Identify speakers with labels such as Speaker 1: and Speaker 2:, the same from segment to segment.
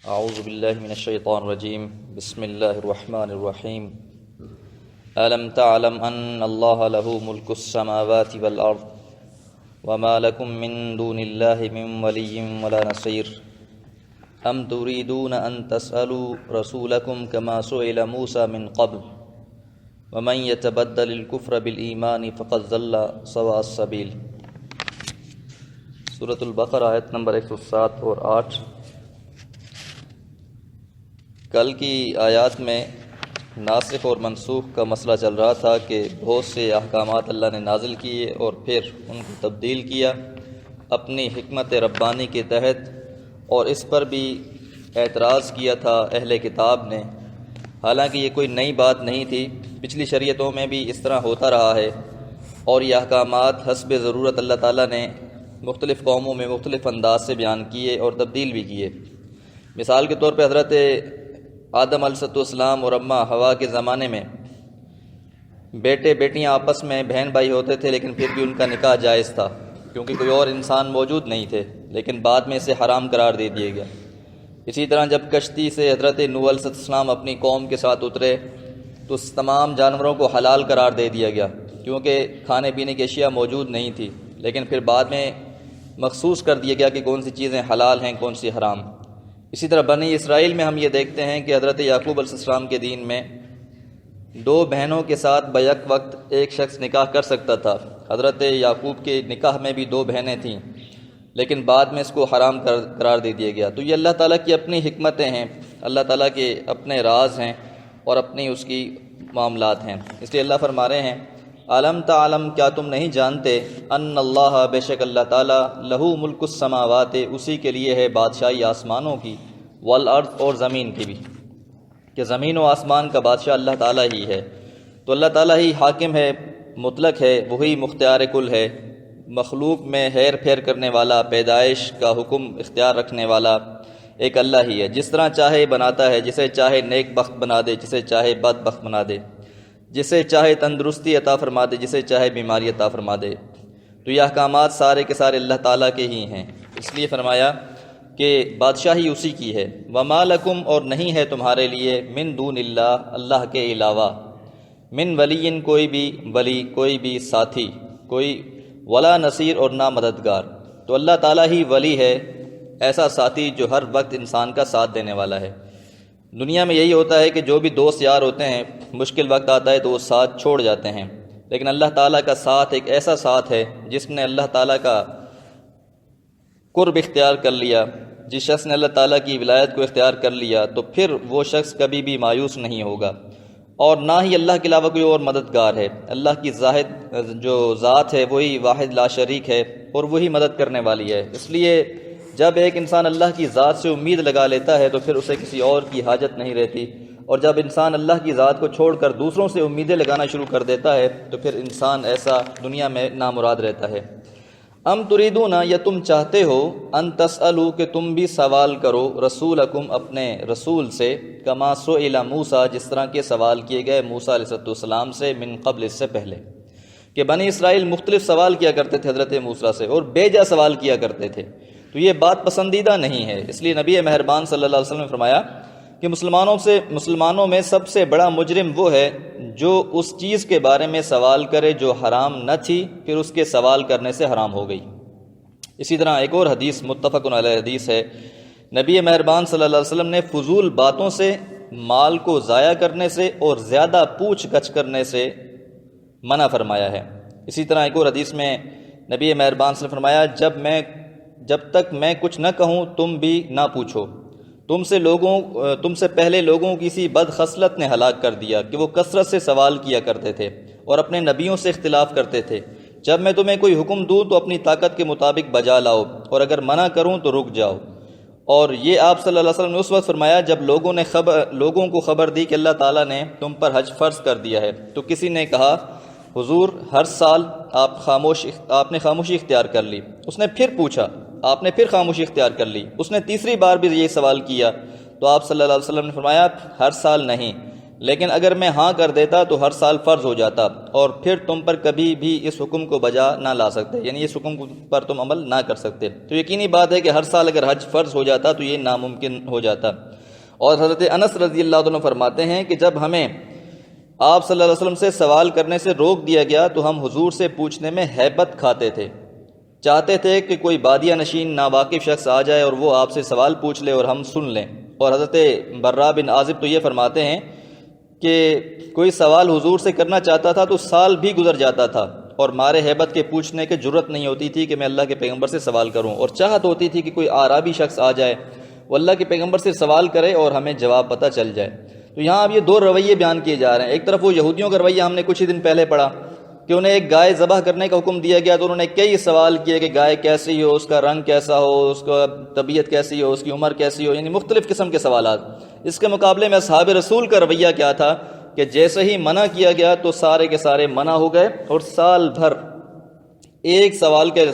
Speaker 1: اعوذ باللہ من الشیطان الرجیم بسم اللہ الرحمن الرحیم الم تعلم ان اللہ له ملک السماوات والارض وما لكم من دون اللہ من ولی ولا نصیر ام تريدون ان تسألوا رسولكم كما سئل موسى من قبل ومن يتبدل الكفر بالایمان فقد ضل سواء السبیل۔ سورۃ البقرہ آیت نمبر 107 اور 8۔ کل کی آیات میں ناسخ اور منسوخ کا مسئلہ چل رہا تھا کہ بہت سے احکامات اللہ نے نازل کیے اور پھر ان کو تبدیل کیا اپنی حکمت ربانی کے تحت، اور اس پر بھی اعتراض کیا تھا اہل کتاب نے۔ حالانکہ یہ کوئی نئی بات نہیں تھی، پچھلی شریعتوں میں بھی اس طرح ہوتا رہا ہے، اور یہ احکامات حسب ضرورت اللہ تعالیٰ نے مختلف قوموں میں مختلف انداز سے بیان کیے اور تبدیل بھی کیے۔ مثال کے طور پہ حضرت آدم علیہ السلام اور اماں حوا کے زمانے میں بیٹے بیٹیاں آپس میں بہن بھائی ہوتے تھے، لیکن پھر بھی ان کا نکاح جائز تھا کیونکہ کوئی اور انسان موجود نہیں تھے، لیکن بعد میں اسے حرام قرار دے دیا گیا۔ اسی طرح جب کشتی سے حضرت نوح علیہ السلام اپنی قوم کے ساتھ اترے تو تمام جانوروں کو حلال قرار دے دیا گیا کیونکہ کھانے پینے کی اشیاء موجود نہیں تھی، لیکن پھر بعد میں مخصوص کر دیا گیا کہ کون سی چیزیں حلال ہیں کون سی حرام۔ اسی طرح بنی اسرائیل میں ہم یہ دیکھتے ہیں کہ حضرت یعقوب علیہ السلام کے دین میں دو بہنوں کے ساتھ بیک وقت ایک شخص نکاح کر سکتا تھا۔ حضرت یعقوب کے نکاح میں بھی دو بہنیں تھیں، لیکن بعد میں اس کو حرام قرار دے دیا گیا۔ تو یہ اللہ تعالیٰ کی اپنی حکمتیں ہیں، اللہ تعالیٰ کے اپنے راز ہیں اور اپنی اس کی معاملات ہیں۔ اس لیے اللہ فرما رہے ہیں علم تعلم، کیا تم نہیں جانتے، ان اللہ، بے شک اللہ تعالیٰ، لہو ملک السماوات، اسی کے لیے ہے بادشاہی آسمانوں کی، والارض، اور زمین کی بھی، کہ زمین و آسمان کا بادشاہ اللہ تعالیٰ ہی ہے۔ تو اللہ تعالیٰ ہی حاکم ہے، مطلق ہے، وہی مختار کل ہے، مخلوق میں ہیر پھیر کرنے والا، پیدائش کا حکم اختیار رکھنے والا ایک اللہ ہی ہے۔ جس طرح چاہے بناتا ہے، جسے چاہے نیک بخت بنا دے، جسے چاہے بد بخت بنا دے، جسے چاہے تندرستی عطا فرما دے، جسے چاہے بیماری عطا فرما دے۔ تو یہ احکامات سارے کے سارے اللہ تعالیٰ کے ہی ہیں، اس لیے فرمایا کہ بادشاہی اسی کی ہے۔ وما لکم، اور نہیں ہے تمہارے لیے، من دون اللہ، اللہ کے علاوہ، من ولی، کوئی بھی ولی، کوئی بھی ساتھی، کوئی ولا نصیر، اور نہ مددگار۔ تو اللہ تعالیٰ ہی ولی ہے، ایسا ساتھی جو ہر وقت انسان کا ساتھ دینے والا ہے۔ دنیا میں یہی ہوتا ہے کہ جو بھی دوست یار ہوتے ہیں، مشکل وقت آتا ہے تو وہ ساتھ چھوڑ جاتے ہیں، لیکن اللہ تعالیٰ کا ساتھ ایک ایسا ساتھ ہے جس نے اللہ تعالیٰ کا قرب اختیار کر لیا، جس شخص نے اللہ تعالیٰ کی ولایت کو اختیار کر لیا تو پھر وہ شخص کبھی بھی مایوس نہیں ہوگا، اور نہ ہی اللہ کے علاوہ کوئی اور مددگار ہے۔ اللہ کی جو ذات ہے وہی واحد لا شریک ہے اور وہی مدد کرنے والی ہے۔ اس لیے جب ایک انسان اللہ کی ذات سے امید لگا لیتا ہے تو پھر اسے کسی اور کی حاجت نہیں رہتی، اور جب انسان اللہ کی ذات کو چھوڑ کر دوسروں سے امیدیں لگانا شروع کر دیتا ہے تو پھر انسان ایسا دنیا میں نامراد رہتا ہے۔ ام تریدون، یا تم چاہتے ہو، ان تسألوا، کہ تم بھی سوال کرو، رسولکم، اپنے رسول سے، کما سئل موسیٰ، جس طرح کے سوال کیے گئے موسیٰ علیہ السلام سے، من قبل، اس سے پہلے، کہ بنی اسرائیل مختلف سوال کیا کرتے تھے حضرت موسیٰ سے اور بے جا سوال کیا کرتے تھے، تو یہ بات پسندیدہ نہیں ہے۔ اس لیے نبی مہربان صلی اللہ علیہ وسلم نے فرمایا کہ مسلمانوں میں سب سے بڑا مجرم وہ ہے جو اس چیز کے بارے میں سوال کرے جو حرام نہ تھی، پھر اس کے سوال کرنے سے حرام ہو گئی۔ اسی طرح ایک اور حدیث، متفق علیہ حدیث ہے، نبی مہربان صلی اللہ علیہ وسلم نے فضول باتوں سے، مال کو ضائع کرنے سے اور زیادہ پوچھ گچھ کرنے سے منع فرمایا ہے۔ اسی طرح ایک اور حدیث میں نبی مہربان صلی اللہ علیہ وسلم نے فرمایا، جب تک میں کچھ نہ کہوں تم بھی نہ پوچھو۔ تم سے پہلے لوگوں کی سی بد خصلت نے ہلاک کر دیا کہ وہ کثرت سے سوال کیا کرتے تھے اور اپنے نبیوں سے اختلاف کرتے تھے۔ جب میں تمہیں کوئی حکم دوں تو اپنی طاقت کے مطابق بجا لاؤ، اور اگر منع کروں تو رک جاؤ۔ اور یہ آپ صلی اللہ علیہ وسلم نے اس وقت فرمایا جب لوگوں کو خبر دی کہ اللہ تعالیٰ نے تم پر حج فرض کر دیا ہے، تو کسی نے کہا، حضور، ہر سال آپ نے خاموشی اختیار کر لی۔ اس نے پھر پوچھا، آپ نے پھر خاموشی اختیار کر لی۔ اس نے تیسری بار بھی یہ سوال کیا تو آپ صلی اللہ علیہ وسلم نے فرمایا، ہر سال نہیں، لیکن اگر میں ہاں کر دیتا تو ہر سال فرض ہو جاتا اور پھر تم پر کبھی بھی اس حکم کو بجا نہ لا سکتے، یعنی اس حکم پر تم عمل نہ کر سکتے۔ تو یقینی بات ہے کہ ہر سال اگر حج فرض ہو جاتا تو یہ ناممکن ہو جاتا۔ اور حضرت انس رضی اللہ عنہ فرماتے ہیں کہ جب ہمیں آپ صلی اللہ علیہ وسلم سے سوال کرنے سے روک دیا گیا تو ہم حضور سے پوچھنے میں ہیبت کھاتے تھے، چاہتے تھے کہ کوئی بادیہ نشین ناواقف شخص آ جائے اور وہ آپ سے سوال پوچھ لے اور ہم سن لیں۔ اور حضرت برا بن عازب تو یہ فرماتے ہیں کہ کوئی سوال حضور سے کرنا چاہتا تھا تو سال بھی گزر جاتا تھا اور مارے ہیبت کے پوچھنے کی جرت نہیں ہوتی تھی کہ میں اللہ کے پیغمبر سے سوال کروں، اور چاہت ہوتی تھی کہ کوئی اعرابی شخص آ جائے، وہ اللہ کے پیغمبر سے سوال کرے اور ہمیں جواب پتہ چل جائے۔ تو یہاں اب یہ دو رویے بیان کیے جا رہے ہیں۔ ایک طرف وہ یہودیوں کا رویہ ہم نے کچھ ہی دن پہلے پڑھا کہ انہیں ایک گائے ذبح کرنے کا حکم دیا گیا تو انہوں نے کئی سوال کیے کہ گائے کیسی ہو، اس کا رنگ کیسا ہو، اس کا طبیعت کیسی ہو، اس کی عمر کیسی ہو، یعنی مختلف قسم کے سوالات۔ اس کے مقابلے میں اصحاب رسول کا رویہ کیا تھا کہ جیسے ہی منع کیا گیا تو سارے کے سارے منع ہو گئے اور سال بھر ایک سوال کے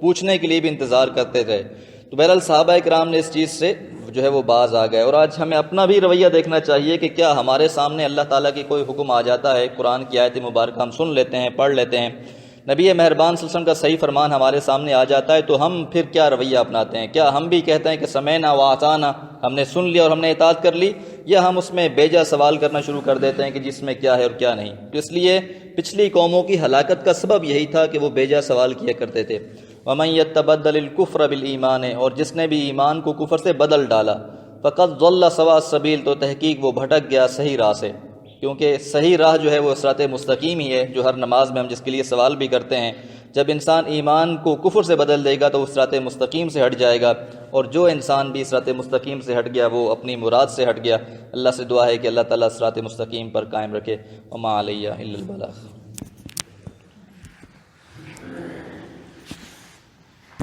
Speaker 1: پوچھنے کے لیے بھی انتظار کرتے تھے۔ تو بہرحال صحابہ کرام نے اس چیز سے جو ہے وہ باز آ گئے۔ اور آج ہمیں اپنا بھی رویہ دیکھنا چاہیے کہ کیا ہمارے سامنے اللہ تعالیٰ کی کوئی حکم آ جاتا ہے، قرآن کی آیت مبارکہ ہم سن لیتے ہیں، پڑھ لیتے ہیں، نبی مہربان صلی اللہ علیہ وسلم کا صحیح فرمان ہمارے سامنے آ جاتا ہے تو ہم پھر کیا رویہ اپناتے ہیں؟ کیا ہم بھی کہتے ہیں کہ سمعنا واطعنا، ہم نے سن لیا اور ہم نے اطاعت کر لی، یا ہم اس میں بیجا سوال کرنا شروع کر دیتے ہیں کہ جس میں کیا ہے اور کیا نہیں؟ تو اس لیے پچھلی قوموں کی ہلاکت کا سبب یہی تھا کہ وہ بیجا سوال کیا کرتے تھے۔ وَمَن يَتَّبَدَّلِ الْكُفْرَ بِالْإِيمَانِ، اور جس نے بھی ایمان کو کفر سے بدل ڈالا، فَقَدْ ضَلَّ سَوَاءَ السَّبِيلِ، تو تحقیق وہ بھٹک گیا صحیح راہ سے، کیونکہ صحیح راہ جو ہے وہ صراط مستقیم ہی ہے، جو ہر نماز میں ہم جس کے لیے سوال بھی کرتے ہیں۔ جب انسان ایمان کو کفر سے بدل دے گا تو وہ صراط مستقیم سے ہٹ جائے گا، اور جو انسان بھی صراط مستقیم سے ہٹ گیا وہ اپنی مراد سے ہٹ گیا۔ اللہ سے دعا ہے کہ اللہ تعالیٰ صراط مستقیم پر قائم رکھے۔ وما علیہ الا البلاغ۔